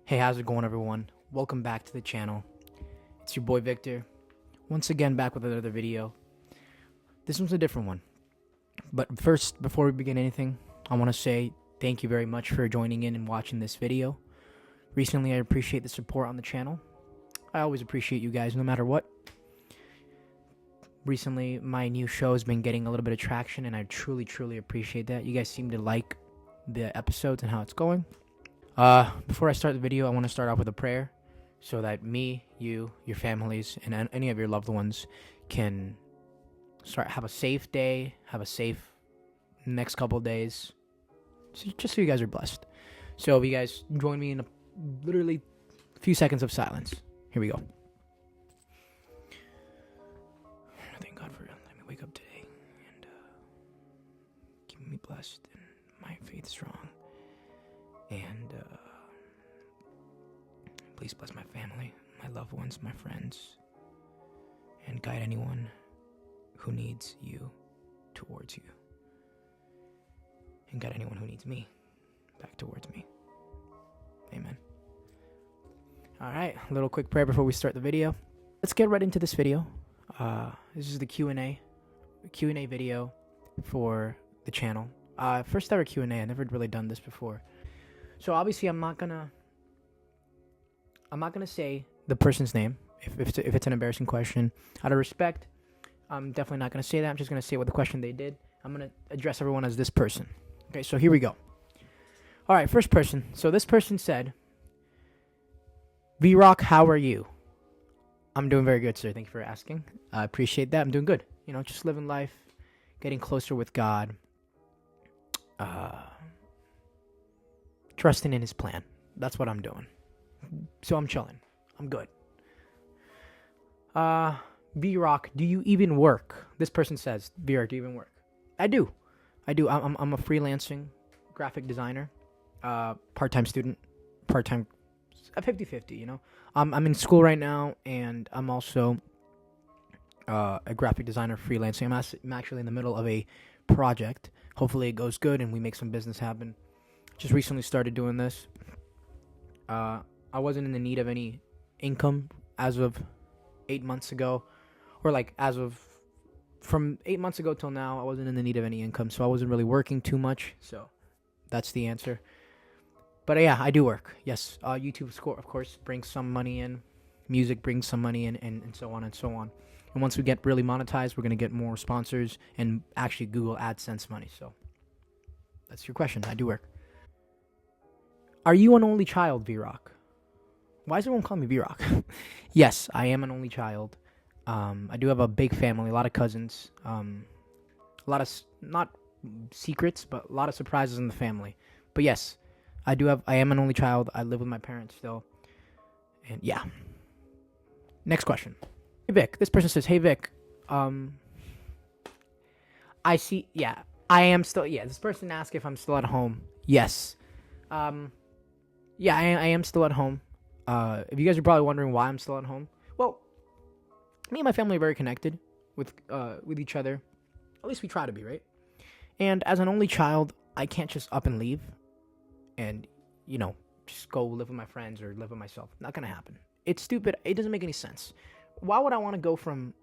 Hey, how's it going, everyone? Welcome back to the channel. It's your boy Victor, once again back with another video. This one's a different one. But first, before we begin anything, I want to say thank you very much for joining in and watching this video. Recently, I appreciate the support on the channel. I always appreciate you guys, no matter what. Recently, my new show has been getting a little bit of traction, and I truly appreciate that. You guys seem to like the episodes and how it's going. Before I start the video, I want to start off with a prayer so that me, you, your families, and any of your loved ones can have a safe day, have a safe next couple of days, just so you guys are blessed. So if you guys join me in literally a few seconds of silence. Here we go. Thank God for letting me wake up today and keeping me blessed and my faith strong. And please bless my family, my loved ones, my friends, and guide anyone who needs you towards you. And guide anyone who needs me back towards me. Amen. Alright, a little quick prayer before we start the video. Let's get right into this video. This is the Q&A video for the channel. First ever Q&A. I've never really done this before. So obviously I'm not gonna say the person's name if it's an embarrassing question. Out of respect, I'm definitely not gonna say that. I'm just gonna say what the question they did. I'm gonna address everyone as this person. Okay, so here we go. All right, first person. So this person said, "V-Rock, how are you?" I'm doing very good, sir. Thank you for asking. I appreciate that. I'm doing good. You know, just living life, getting closer with God. Trusting in his plan. That's what I'm doing. So I'm chilling. I'm good. V-Rock, do you even work? This person says, V-Rock, do you even work? I do. I'm a freelancing graphic designer, part-time student, part-time, 50-50, you know. I'm in school right now, and I'm also a graphic designer freelancing. I'm actually in the middle of a project. Hopefully it goes good and we make some business happen. Just recently started doing this. I wasn't in the need of any income as of 8 months ago, or like from 8 months ago till now, I wasn't in the need of any income, so I wasn't really working too much. So that's the answer. But yeah, I do work. Yes, YouTube, of course, brings some money in. Music brings some money in, and so on and so on. And once we get really monetized, we're gonna get more sponsors and actually Google AdSense money. So that's your question. I do work. Are you an only child, V-Rock? Why does everyone call me V-Rock? Yes, I am an only child. I do have a big family, a lot of cousins. A lot of, not secrets, but a lot of surprises in the family. But yes, I am an only child. I live with my parents still. And yeah. Next question. Hey, Vic. This person says, "Hey, Vic. I see, yeah, I am still, yeah, this person asked if I'm still at home. Yes. Yeah, I am still at home. If you guys are probably wondering why I'm still at home, well, me and my family are very connected with each other. At least we try to be, right? And as an only child, I can't just up and leave and, you know, just go live with my friends or live with myself. Not gonna happen. It's stupid. It doesn't make any sense. Why would I want to go from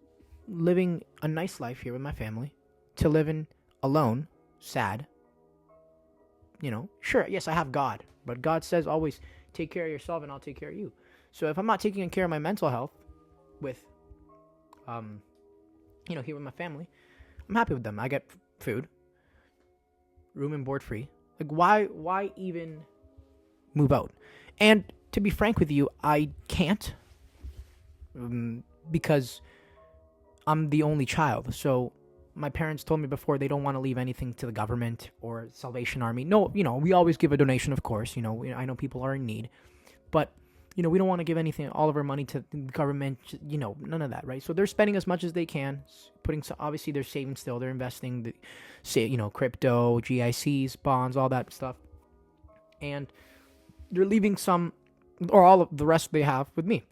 living a nice life here with my family to living alone, sad? You know, sure, yes, I have God, but God says always take care of yourself and I'll take care of you. So if I'm not taking care of my mental health with, you know, here with my family, I'm happy with them. I get food, room and board free. Like, why even move out? And to be frank with you, I can't, because I'm the only child. So my parents told me before they don't want to leave anything to the government or Salvation Army. No, you know, we always give a donation, of course. You know, I know people are in need. But, you know, we don't want to give anything, all of our money to the government. You know, none of that, right? So they're spending as much as they can. Obviously, they're saving still. They're investing, you know, crypto, GICs, bonds, all that stuff. And they're leaving some, or all of the rest they have with me.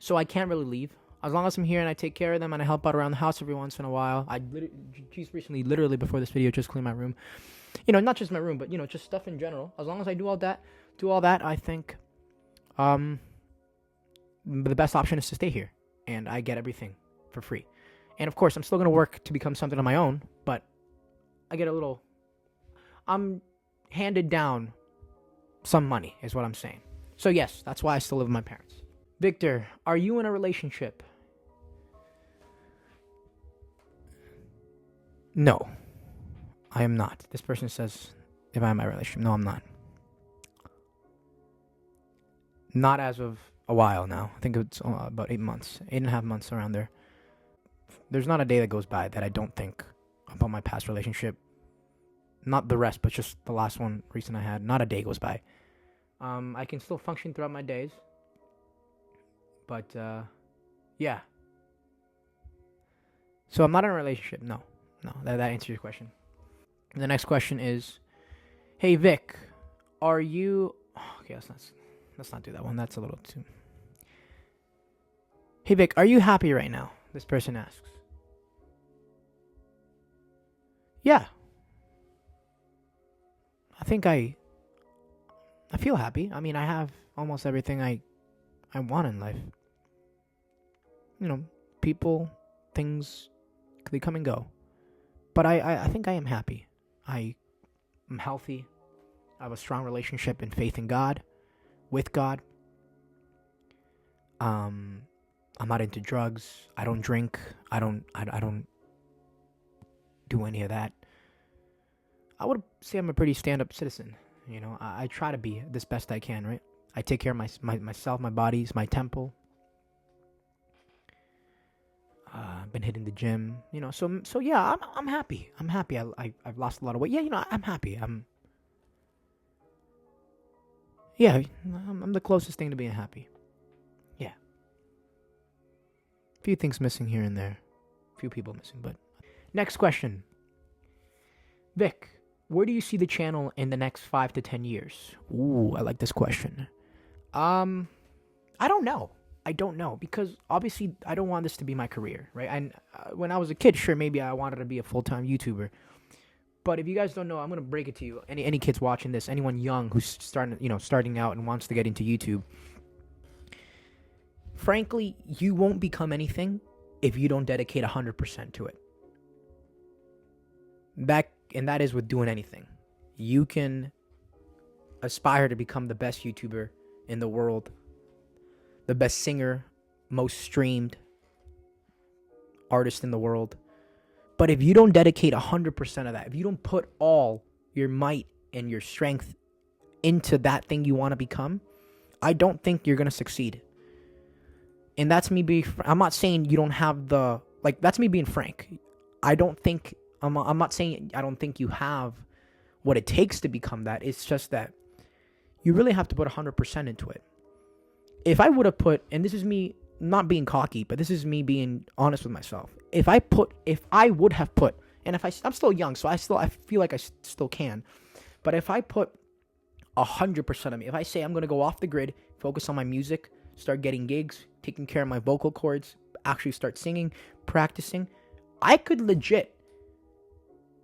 So I can't really leave. As long as I'm here and I take care of them and I help out around the house every once in a while. She's recently, literally before this video, just cleaned my room. You know, not just my room, but, you know, just stuff in general. As long as I do all that, I think um, the best option is to stay here, and I get everything for free. And of course, I'm still gonna work to become something on my own, but I get a little. I'm handed down some money, is what I'm saying. So yes, that's why I still live with my parents. Victor, are you in a relationship? No, I am not. This person says, if I'm in a relationship. No, I'm not. Not as of a while now. I think it's about 8 months, 8.5 months, around there. There's not a day that goes by that I don't think about my past relationship. Not the rest, but just the last one recent I had. Not a day goes by. I can still function throughout my days. But, yeah. So I'm not in a relationship. No. That answers your question. And the next question is, hey, Vic, are you... Okay, let's not do that one. That's a little too... Hey, Vic, are you happy right now? This person asks. Yeah. I think I feel happy. I mean, I have almost everything I want in life. You know, people, things, they come and go. But I think I am happy. I am healthy. I have a strong relationship and faith in God, with God. I'm not into drugs. I don't drink. I don't do any of that. I would say I'm a pretty stand-up citizen. You know, I try to be this best I can, right? I take care of myself, my body, my temple. I've been hitting the gym, you know. So yeah, I'm happy. I'm happy. I've lost a lot of weight. Yeah, you know, I'm happy. I'm the closest thing to being happy. Yeah. A few things missing here and there. A few people missing, but next question. Vic, where do you see the channel in the next 5 to 10 years? Ooh, I like this question. I don't know. Because obviously I don't want this to be my career, right? And when I was a kid, sure, maybe I wanted to be a full-time YouTuber. But if you guys don't know, I'm gonna break it to you. Any kids watching this, anyone young who's starting out and wants to get into YouTube, frankly, you won't become anything if you don't dedicate 100% to it. That is with doing anything. You can aspire to become the best YouTuber in the world, the best singer, most streamed artist in the world. But if you don't dedicate 100% of that, if you don't put all your might and your strength into that thing you want to become, I don't think you're going to succeed. And that's me I'm not saying you don't have that's me being frank. I'm not saying I don't think you have what it takes to become that. It's just that you really have to put 100% into it. If I would have put, and this is me not being cocky, but this is me being honest with myself. If I would have put, and I'm still young, so I feel like I still can. But if I put 100% of me, if I say I'm going to go off the grid, focus on my music, start getting gigs, taking care of my vocal cords, actually start singing, practicing, I could legit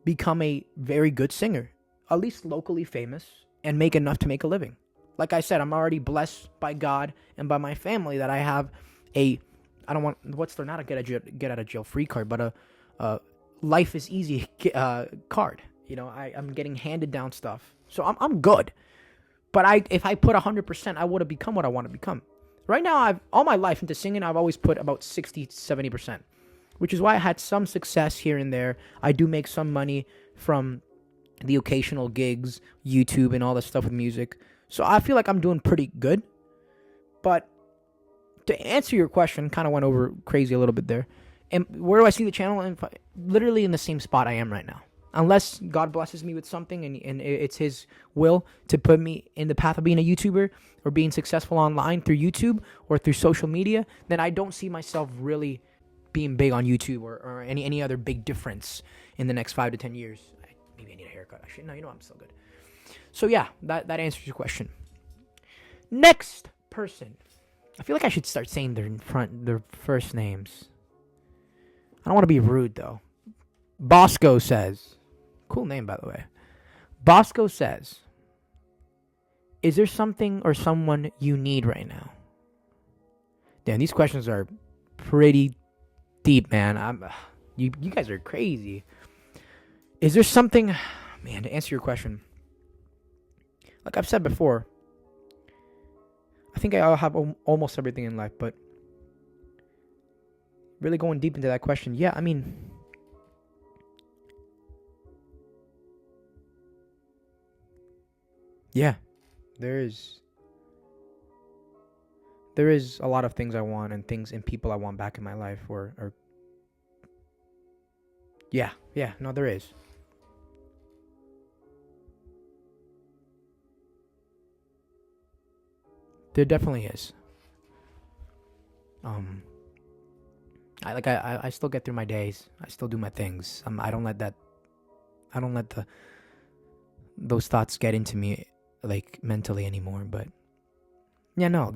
become a very good singer, at least locally famous, and make enough to make a living. Like I said, I'm already blessed by God and by my family that I have not a get out of jail free card, but a life is easy card. You know, I'm getting handed down stuff, so I'm good. But if I put 100%, I would have become what I want to become. Right now, all my life into singing, I've always put about 60-70%. Which is why I had some success here and there. I do make some money from the occasional gigs, YouTube, and all that stuff with music. So I feel like I'm doing pretty good. But to answer your question, kind of went over crazy a little bit there. And where do I see the channel? Literally in the same spot I am right now. Unless God blesses me with something and it's His will to put me in the path of being a YouTuber or being successful online through YouTube or through social media, then I don't see myself really being big on YouTube or any other big difference in the next 5 to 10 years. Maybe I need a haircut. Actually, no, I'm still good. So yeah, that answers your question. Next person. I feel like I should start saying their first names. I don't want to be rude though. Bosco says, cool name by the way. Bosco says, Is there something or someone you need right now? Damn, these questions are pretty deep, man. You guys are crazy. Is there something, man, to answer your question? Like I've said before, I think I'll have almost everything in life, but really going deep into that question, yeah, I mean, yeah, there is a lot of things I want and things and people I want back in my life, or yeah, no, there is. There definitely is. Um, I still get through my days. I still do my things. I don't let those thoughts get into me like mentally anymore. But yeah, no,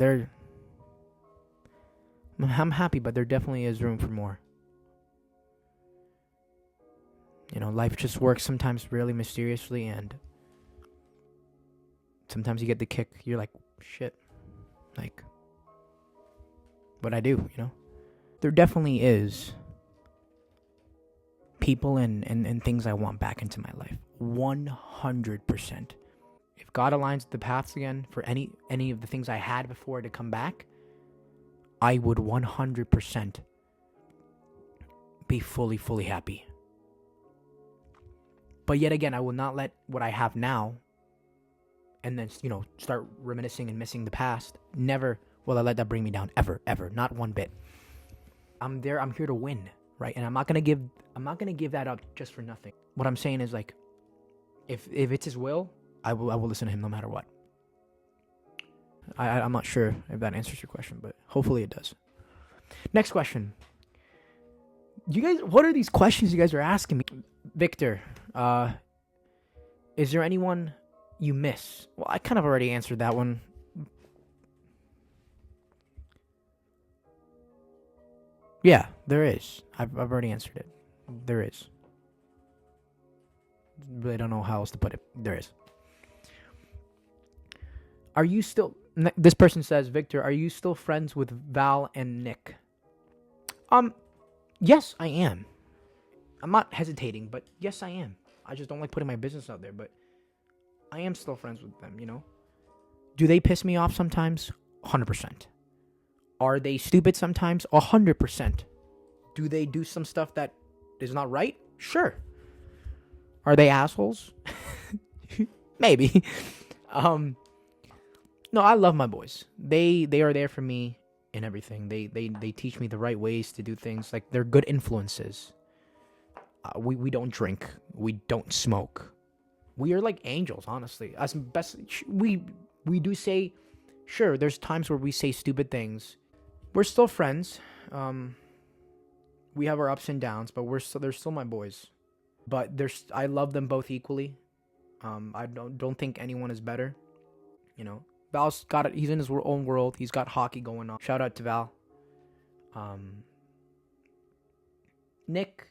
I'm happy, but there definitely is room for more. You know, life just works sometimes really mysteriously, and sometimes you get the kick. You're like, shit, like, what I do, you know? There definitely is people and things I want back into my life. 100%. If God aligns the paths again for any of the things I had before to come back, I would 100% be fully happy. But yet again, I will not let what I have now and then, you know, start reminiscing and missing the past. Never will I let that bring me down. Ever. Not one bit. I'm here to win, right? And I'm not gonna give that up just for nothing. What I'm saying is, like, if it's his will, I will listen to him no matter what. I'm not sure if that answers your question, but hopefully it does. Next question. You guys, what are these questions you guys are asking me? Victor, is there anyone you miss? Well, I kind of already answered that one. Yeah, there is. I've already answered it. There is. Really don't know how else to put it. There is. Are you still... This person says, Victor, are you still friends with Val and Nick? Yes, I am. I'm not hesitating, but yes, I am. I just don't like putting my business out there, but I am still friends with them, you know? Do they piss me off sometimes? 100%. Are they stupid sometimes? 100%. Do they do some stuff that is not right? Sure. Are they assholes? Maybe. No, I love my boys. They are there for me in everything. They teach me the right ways to do things. Like, they're good influences. We don't drink. We don't smoke. We are like angels, honestly. As best we do say, sure, there's times where we say stupid things. We're still friends. We have our ups and downs, but they're still my boys. But I love them both equally. I don't think anyone is better. You know, Val's got it. He's in his own world. He's got hockey going on. Shout out to Val. Nick,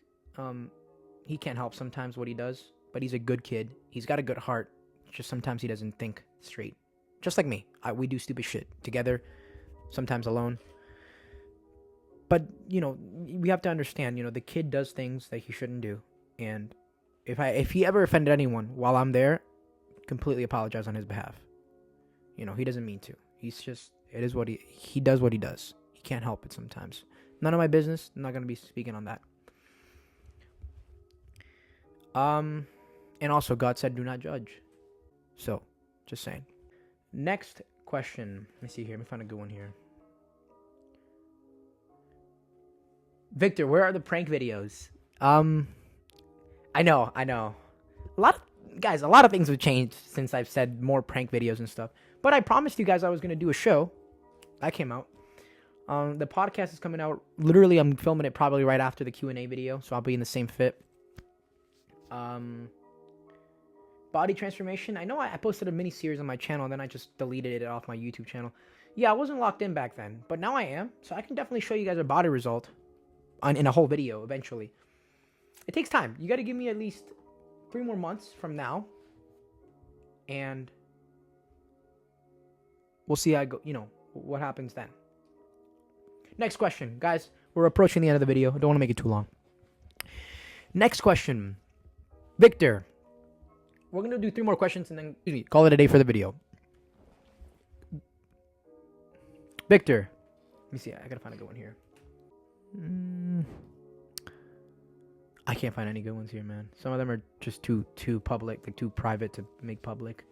he can't help sometimes what he does, but he's a good kid. He's got a good heart. Just sometimes he doesn't think straight. Just like me. We do stupid shit together, sometimes alone. But, you know, we have to understand, you know, the kid does things that he shouldn't do. And if he ever offended anyone while I'm there, completely apologize on his behalf. You know, he doesn't mean to. He's just, it is what he does what he does. He can't help it sometimes. None of my business. I'm not going to be speaking on that. And also, God said, do not judge. So, just saying. Next question. Let me see here. Let me find a good one here. Victor, where are the prank videos? I know. A lot of things have changed since I've said more prank videos and stuff. But I promised you guys I was going to do a show. That came out. The podcast is coming out. Literally, I'm filming it probably right after the Q&A video, so I'll be in the same fit. Body transformation. I know I posted a mini series on my channel, then I just deleted it off my YouTube channel. Yeah, I wasn't locked in back then, but now I am. So I can definitely show you guys a body result in a whole video eventually. It takes time. You got to give me at least 3 more months from now, and we'll see how I go. What happens then. Next question, guys. We're approaching the end of the video. I don't want to make it too long. Next question, Victor. We're gonna do 3 more questions and then call it a day for the video. Victor, let me see. I gotta find a good one here. I can't find any good ones here, man. Some of them are just too public, like too private to make public.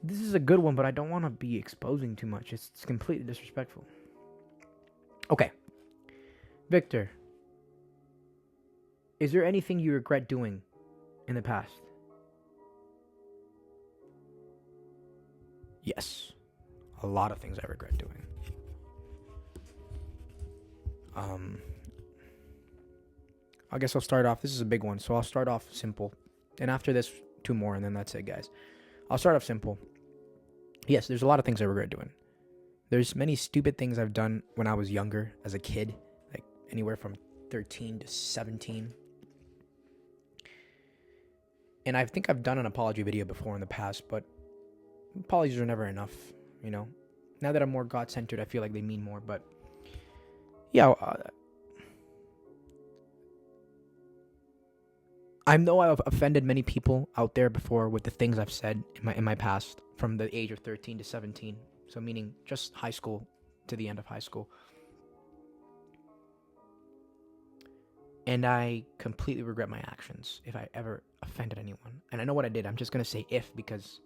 This is a good one, but I don't want to be exposing too much. It's completely disrespectful. Okay. Victor, is there anything you regret doing in the past? Yes. A lot of things I regret doing. I guess I'll start off. This is a big one, so I'll start off simple. And after this, 2 more, and then that's it, guys. I'll start off simple. Yes, there's a lot of things I regret doing. There's many stupid things I've done when I was younger, as a kid, like anywhere from 13 to 17. And I think I've done an apology video before in the past, but apologies are never enough, Now that I'm more God-centered, I feel like they mean more, but yeah, I know I've offended many people out there before with the things I've said in my past from the age of 13 to 17. So meaning just high school to the end of high school. And I completely regret my actions if I ever offended anyone. And I know what I did. I'm just going to say if because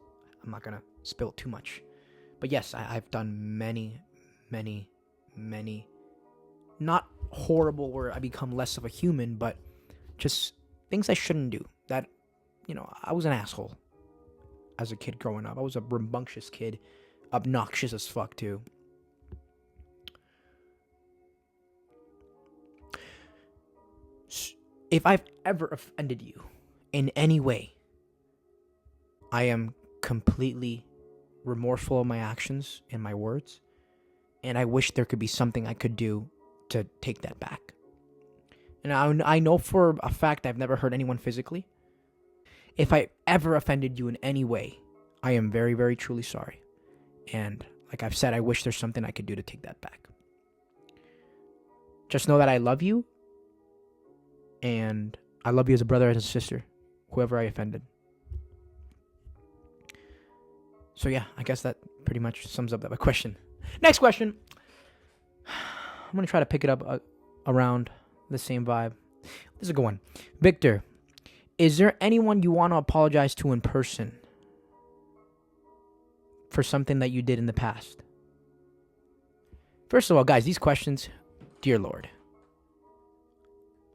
I'm not going to spill too much. But yes, I've done many, not horrible where I become less of a human, but just things I shouldn't do. That, I was an asshole as a kid growing up. I was a rambunctious kid, obnoxious as fuck too. If I've ever offended you in any way, I am completely remorseful of my actions and my words, and I wish there could be something I could do to take that back. And I know for a fact I've never hurt anyone physically. If I ever offended you in any way, I am very, very truly sorry. And like I've said, I wish there's something I could do to take that back. Just know that I love you. And I love you as a brother and a sister, whoever I offended. So yeah, I guess that pretty much sums up that question. Next question. I'm going to try to pick it up around the same vibe. This is a good one. Victor, is there anyone you want to apologize to in person for something that you did in the past? First of all, guys, these questions, dear Lord,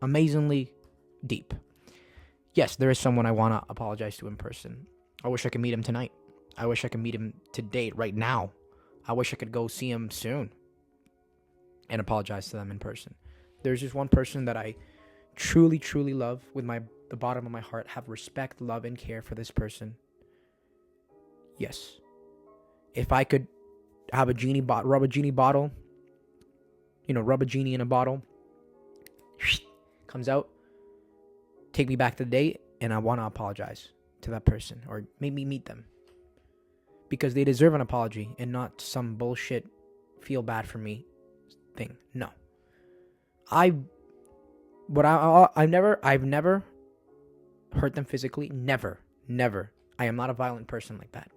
amazingly deep. Yes, there is someone I want to apologize to in person. I wish I could meet him tonight. I wish I could meet him today, right now. I wish I could go see him soon and apologize to them in person. There's just one person that I truly, truly love with the bottom of my heart, have respect, love, and care for this person. Yes. If I could have rub a genie bottle, rub a genie in a bottle, comes out, take me back to the day, and I want to apologize to that person or make me meet them. Because they deserve an apology and not some bullshit feel bad for me thing. No. I've never hurt them physically. Never. I am not a violent person like that.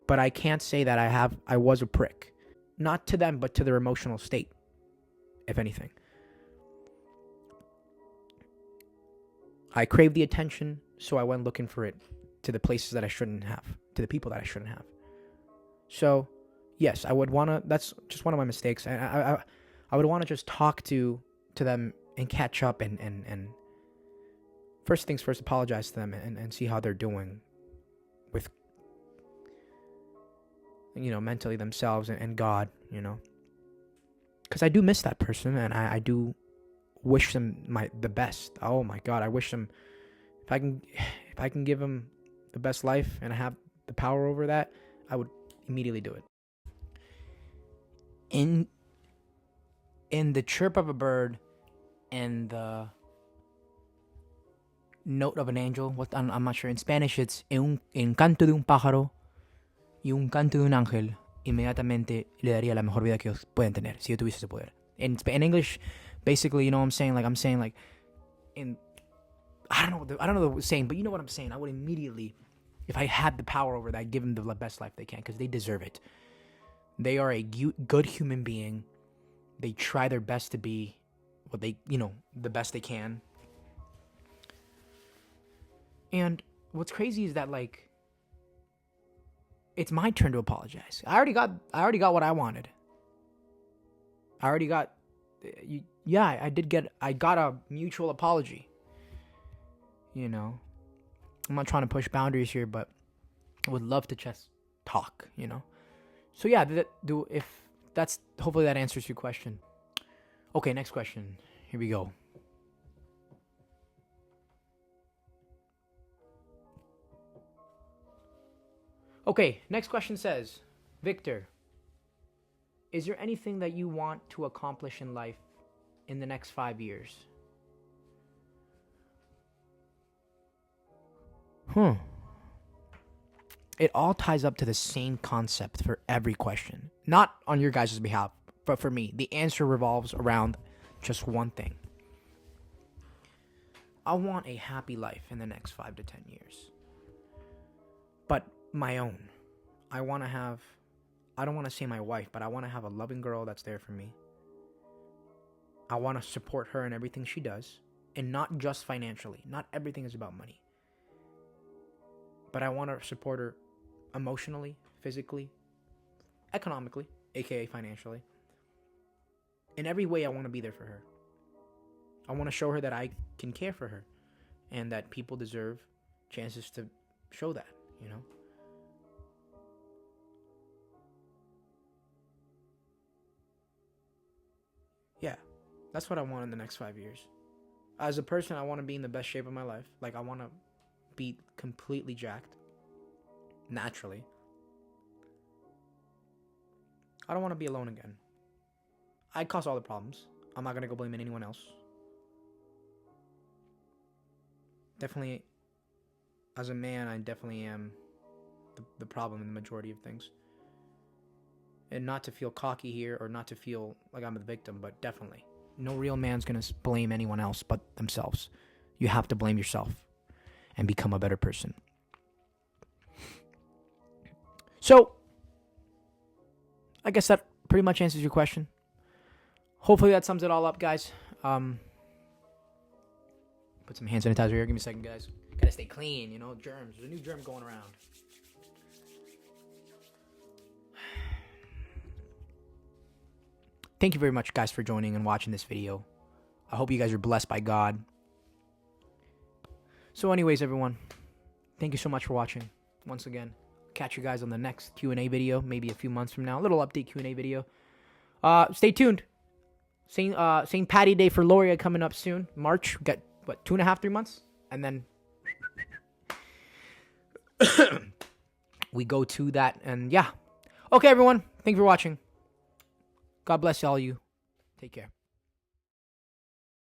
But I can't say that I was a prick. Not to them, but to their emotional state, if anything. I craved the attention, so I went looking for it to the places that I shouldn't have, to the people that I shouldn't have. So, yes, I would want to, that's just one of my mistakes. I would want to just talk to them and catch up and first things first, apologize to them and see how they're doing with, mentally themselves and God, Because I do miss that person, and I do wish them the best. Oh my God, I wish them, if I can give them the best life and I have the power over that, I would immediately do it. In the chirp of a bird and the note of an angel, I'm not sure. In Spanish, it's en canto de un pájaro y un canto de un ángel. inmediatamente le daría la mejor vida que ellos pueden tener si yo tuviese ese poder. In English, basically, you know what I'm saying? Like, I'm saying, like, I don't know the saying, but you know what I'm saying. I would immediately, if I had the power over that, give them the best life they can, because they deserve it. They are a good human being. They try their best to be what they, the best they can. And what's crazy is that, like, it's my turn to apologize. I already got what I wanted. I got a mutual apology. I'm not trying to push boundaries here, but I would love to just talk, So yeah, hopefully that answers your question. Okay, next question. Here we go. Okay, next question says, Victor, is there anything that you want to accomplish in life in the next 5 years? It all ties up to the same concept for every question. Not on your guys' behalf, but for me. The answer revolves around just one thing. I want a happy life in the next 5 to 10 years. But my own. I don't want to say my wife, but I want to have a loving girl that's there for me. I want to support her in everything she does, and not just financially. Not everything is about money. But I want to support her emotionally, physically, economically, aka financially. In every way, I want to be there for her. I want to show her that I can care for her, and that people deserve chances to show that, Yeah, that's what I want in the next 5 years. As a person, I want to be in the best shape of my life. Like, I want to be completely jacked. Naturally. I don't want to be alone again. I cause all the problems. I'm not going to go blame anyone else. Definitely, as a man, I definitely am the problem in the majority of things. And not to feel cocky here, or not to feel like I'm the victim, but definitely. No real man's going to blame anyone else but themselves. You have to blame yourself and become a better person. So, I guess that pretty much answers your question. Hopefully that sums it all up, guys. Put some hand sanitizer here. Give me a second, guys. Gotta stay clean, germs. There's a new germ going around. Thank you very much, guys, for joining and watching this video. I hope you guys are blessed by God. So anyways, everyone, thank you so much for watching. Once again, catch you guys on the next Q&A video, maybe a few months from now. A little update Q&A video. Stay tuned. St. Patty Day for Loria coming up soon. March. We got, 2.5, 3 months? And then we go to that. And yeah. Okay, everyone. Thank you for watching. God bless all you. Take care.